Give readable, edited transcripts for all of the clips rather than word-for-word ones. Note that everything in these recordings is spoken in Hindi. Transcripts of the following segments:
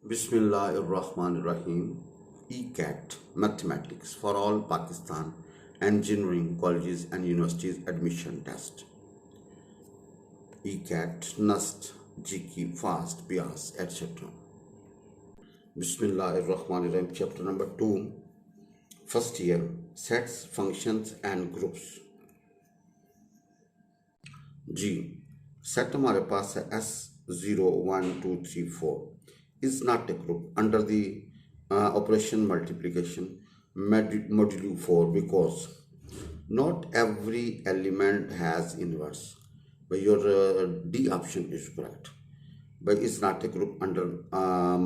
Bismillahirrahmanirrahim. ECAT Mathematics for all Pakistan Engineering Colleges and Universities Admission Test. ECAT NUST GK Fast Bias etc. Bismillahirrahmanirrahim. Chapter number 2. First year Sets, Functions and Groups. G set हमारे पास है S0 1 2 3 4 is not a group under the operation multiplication modulo 4 because not every element has inverse. But your D option is correct. But it's not a group under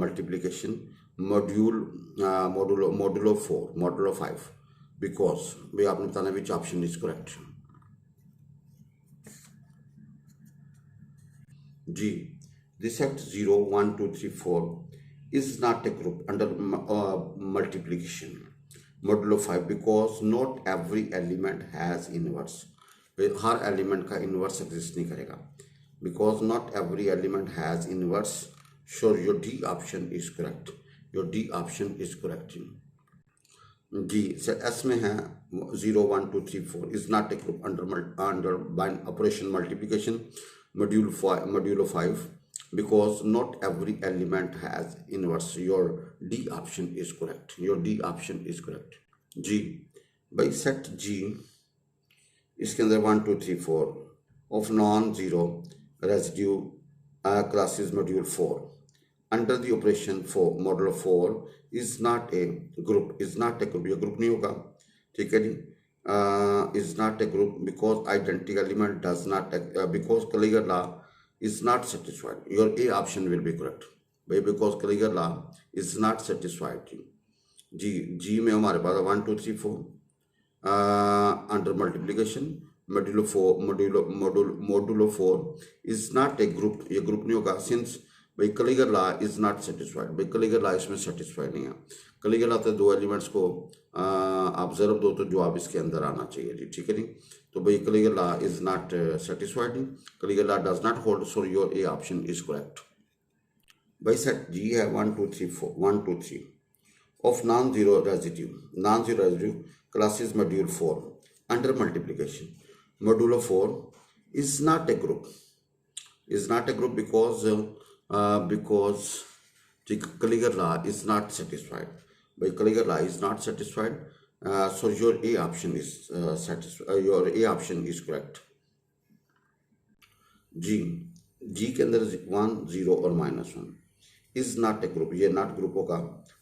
multiplication modulo 4 modulo 5 because भाई आपने बताना which option is correct. G. The set 0 1 2 3 4 is not a group under multiplication modulo 5 because not every element has inverse. Her element का इन्वर्स एग्जिस्ट नहीं करेगा because not every element has inverse. Sure, your D option is correct. Your D option is correct. जी सर S में है 0 1 2 3 4 is not a group under operation multiplication modulo 5 because not every element has inverse. Your D option is correct. Your D option is correct. G by set G इसके अंदर 1 2 3 4 of non-zero residue classes module 4 under the operation for modulo 4 is not a group. Is not a group. ये group नहीं होगा. ठीक है जी. Is not a group because identical element does not because Kaliger law is not satisfied. Your A option will be correct. Because Kaliger law is not satisfied. G में हमारे पास 1 2 3 4 under multiplication modulo 4 is not a group. ये group नहीं होगा since भाई कलिगर लॉ इज नॉट साटिस्फाइड. भाई कलिगर लॉ इसमें सेटिस्फाइड नहीं है. कलिगर लॉ तो दो एलिमेंट्स को आप ज़रब दो तो जवाब इसके अंदर आना चाहिए जी. ठीक है जी. तो भाई कलिगर लॉ इज नॉट सेटिस्फाइड. कलिगर law does not hold. So your A option is correct. भाई सेट जी है 1 2 3 4 1 2 3 of non zero residue classes modulo 4 under multiplication modulo 4 is not a group. Is not a group because the Kaliger law is not satisfied. By Kaliger law is not satisfied, so your A option is your A option is correct. G के अंदर 1 0 और -1 is not a group. ये not group होगा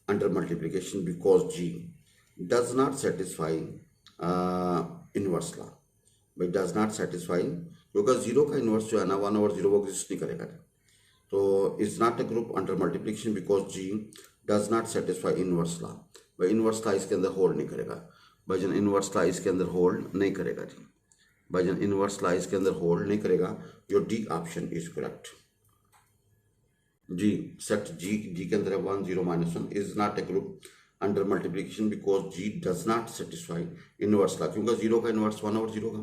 under multiplication because G does not satisfy inverse law. But does not satisfy क्योंकि जीरो का इन्वर्स जो है ना 1/0 वो एग्जिस्ट नहीं करेगा. तो is not a group under multiplication because G does not satisfy inverse law. भाई इन्वर्स लॉ इसके अंदर होल्ड नहीं करेगा. भाईजन इन्वर्स लॉ इसके अंदर होल्ड नहीं करेगा जी. भाईजन इन्वर्स लॉ इसके अंदर होल्ड नहीं करेगा. Your D option is correct. जी सेट जी के अंदर 1 0 -1 is not a group under multiplication because G does not satisfy inverse law. क्योंकि जीरो का इनवर्स 1/0 का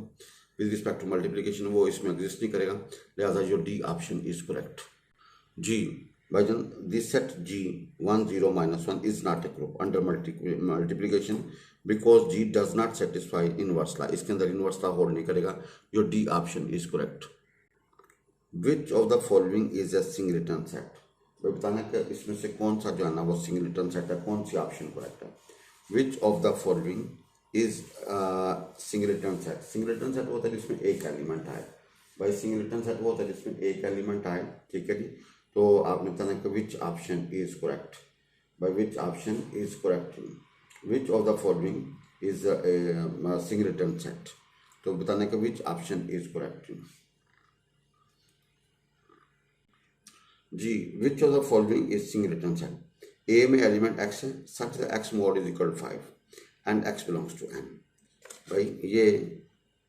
विद रिस्पेक्ट टू मल्टीप्लिकेशन वो इसमें एग्जिस्ट नहीं करेगा. लिहाजा your D option is correct. जी भाईजान this set G 1 0 -1 is not a group under multiplication because G does not satisfy inverse law. इसके अंदर इनवर्स लॉ होल्ड नहीं करेगा. Your D option is correct. Which of the following is a singleton set. बताना कि इसमें से कौन सा जो है ना वो सिंगलेटन सेट है. कौन सी ऑप्शन करेक्ट है. विच of the following is singleton set. Singleton set होता है जिसमें एक एलिमेंट आए. भाई सिंगलेटन सेट वो होता है जिसमें एक एलिमेंट आए. ठीक है जी. तो आपने बताना कि विच ऑप्शन इज करेक्ट. भाई which option is correct. Which of the following is singleton set. तो बताना कि विच ऑप्शन इज करेक्ट. जी which of the following is singleton set. A में एलिमेंट एक्स है such the x mod is equal 5 and x belongs to N. भाई ये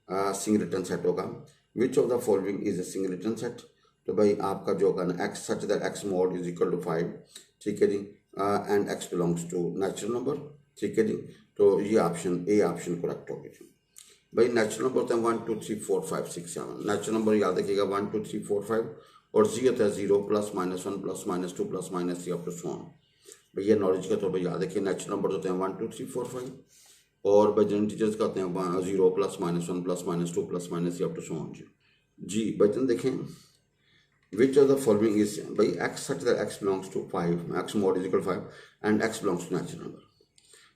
सिंगलेटन सेट होगा. Which of the following is a singleton set. तो भाई आपका जो होगा ना x such that x mod is equal to 5. ठीक है जी. And x belongs to natural number. ठीक है जी. तो ये ऑप्शन ए ऑप्शन करेक्ट होगी. भाई नेचुरल नंबर होते हैं 1 2 3 4 5 6 7. नेचुरल नंबर याद रखिएगा 1 2 3 4 5 और जी होता है 0 +-1 +-2 +-3 अप टू सो ऑन। भाई ये नॉलेज के तौर पर याद है कि नेचुरल नंबर होते हैं 1 2 3 4 5 और भाई इंटीजर्स का होते हैं 0 +-1 +-2 +-3 अप टू सो ऑन। जी बच्चन देखें which of the following is by x such that x belongs to 5 x mod is equal to 5 and x belongs to natural number।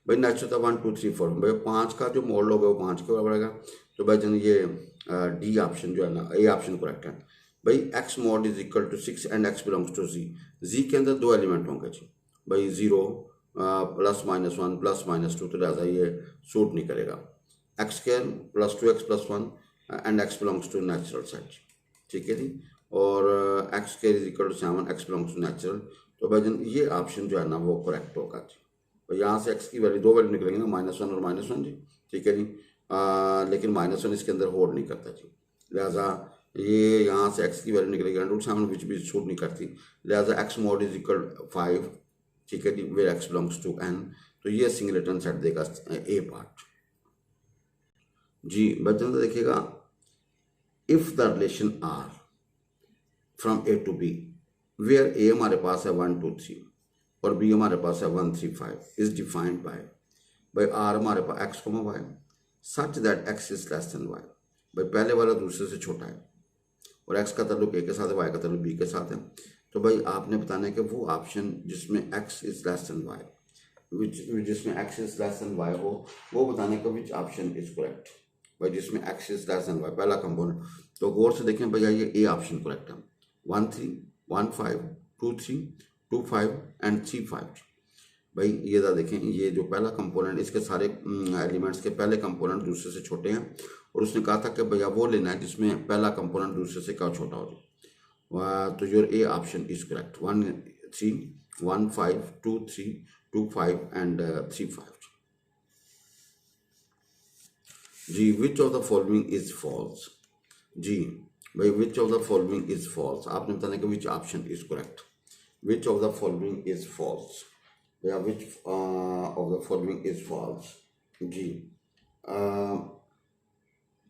भाई नेचुरल था 1 2 3 4 भाई 5 का जो मोड होगा वो 5 के बराबर आएगा। तो भाई जन ये डी ऑप्शन जो है ना ए ऑप्शन करेक्ट है। भाई x mod is equal to 6 and x belongs to z के अंदर दो एलिमेंट होंगे जी भाई 0 +-1 +-2 तो लिहाजा ये सूट नहीं करेगा। x square +2x +1 and x belongs to natural set, ठीक है जी। और x square is equal to 7 x belongs to natural. तो भाई जन ये ऑप्शन जो है ना वो करेक्ट होगा जी। तो यहाँ से x की वैल्यू दो वैल्यू निकलेंगे ना -1 और -1 जी, ठीक है जी। लेकिन -1 इसके अंदर होल्ड नहीं करता जी, लिहाजा ये यहाँ से x की वैल्यू निकलेगी √7 विच भी शूट नहीं करती, लिहाजा x mod इज इक्वल 5, ठीक है जी, where x belongs to n। तो ये सिंगलेटन सेट देगा ए पार्ट जी। बच्चों तो देखिएगा if the relation are from A to B where A हमारे पास है 1 2 3 और बी हमारे पास है 1 3 5 इज डिफाइंड बाय आर हमारे पास x, y such that x is less than y। भाई पहले वाला दूसरे से छोटा है और x का ताल्लुक a के साथ है, y का ताल्लुक b के साथ है। तो भाई आपने बताना है कि वो ऑप्शन जिसमें x is less than y, जिसमें x is less than y हो वो बताने का विच ऑप्शन इज करेक्ट। भाई जिसमें x is less than y पहला कंपोनेंट, तो गौर से देखें भैया ये ए ऑप्शन करेक्ट है। 1 3 1 5 2 3 2 5 एंड 3 5। भाई ये दा देखें ये जो पहला कंपोनेंट इसके सारे एलिमेंट्स के पहले कंपोनेंट दूसरे से छोटे हैं और उसने कहा था कि भैया वो लेना है जिसमें पहला कंपोनेंट दूसरे से क्या छोटा हो जाए। तो your A option is correct 1 3 1 5 2 3 2 5 and 3 5 जी। Which of the following is false जी। भाई which of the following is false आपने बताना कि which option is correct. Which of the following is false या which of the following is false जी।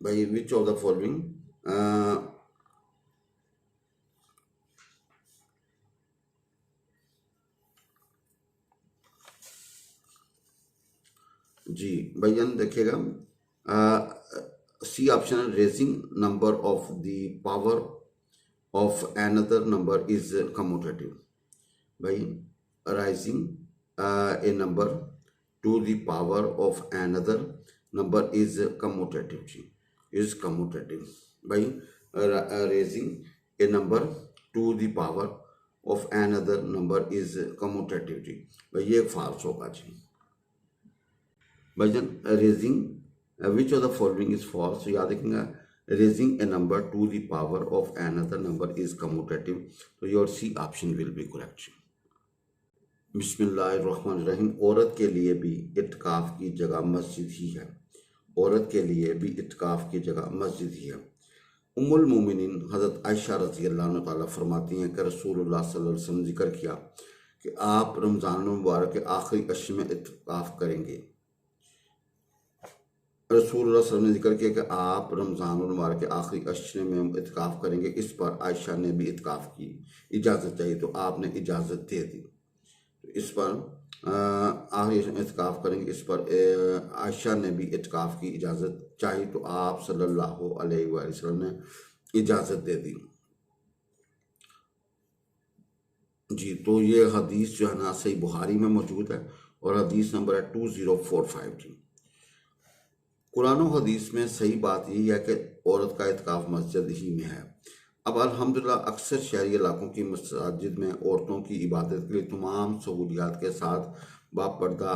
भाई विच ऑफ द फॉलोइंग जी भाई जन देखिएगा सी ऑप्शन है raising number of the power of another number is commutative. भाई rising a number to the power of another number is commutative जी, is commutative। भाई raising a number to the power of another number is commutative जी। भाई ये false होगा जी। भाई जन raising which of the following is false, याद रखिएगा raising a number to the power of another number is commutative। तो your C option will be correct। बिस्मिल्लाहिर्रहमानिर्रहीम। औरत के लिए भी इत्काफ की जगह मस्जिद ही है। औरत के लिए भी इत्काफ की जगह मस्जिद ही है। उम्मुल मोमिनीन हज़रत आयशा रज़ी अल्लाह तआला फरमाती हैं कि रसूलुल्लाह सल्लल्लाहु अलैहि वसल्लम जिक्र किया कि आप रमज़ान मुबारक के आखिरी अश्र में इत्काफ करेंगे। रसूलुल्लाह सल्लल्लाहु अलैहि वसल्लम ने जिक्र किया कि आप रमज़ान मुबारक के आखिरी अश्र में इत्काफ करेंगे। इस पर आयशा ने भी इत्काफ की इजाज़त चाहिए तो आपने इजाज़त दे दी। इस पर आखिरी इत्काफ करेंगे, इस पर आयशा ने भी इत्काफ की इजाज़त चाही तो आप सल्लल्लाहु अलैहि वसल्लम ने इजाज़त दे दी जी। तो ये हदीस जो है ना सही बुखारी में मौजूद है और हदीस नंबर है 2045 जी। कुरान और हदीस में सही बात यही है कि औरत का इत्काफ मस्जिद ही में है। अब अल्हम्दुलिल्लाह अक्सर शहरी इलाकों की मस्जिद में औरतों की इबादत के लिए तमाम सहूलियात के साथ बापर्दा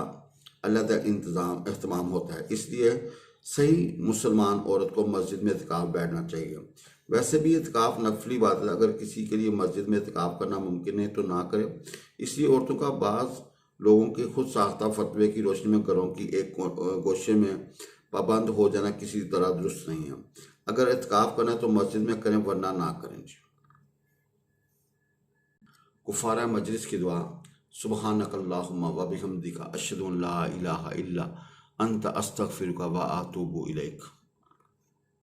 अलग इंतज़ाम अहतमाम होता है, इसलिए सही मुसलमान औरत को मस्जिद में इत्काफ बैठना चाहिए। वैसे भी इत्काफ नफली बात है, अगर किसी के लिए मस्जिद में इत्काफ करना मुमकिन है तो ना करे। इसलिए औरतों का बाज़ लोगों के खुद साख्ता फतवे की रोशनी में घरों की एक गोशे में पाबंद हो जाना किसी तरह दुरुस्त नहीं है। अगर इत्काफ करना है तो मस्जिद में करें वरना ना करें जी। कुफारा मजलिस की दुआ सुब्हानकल्लाहुम्मा व बिहम्दिका अशहदु अन ला इलाहा इल्ला अंत अस्तगफिरुका व अतूबु इलैक।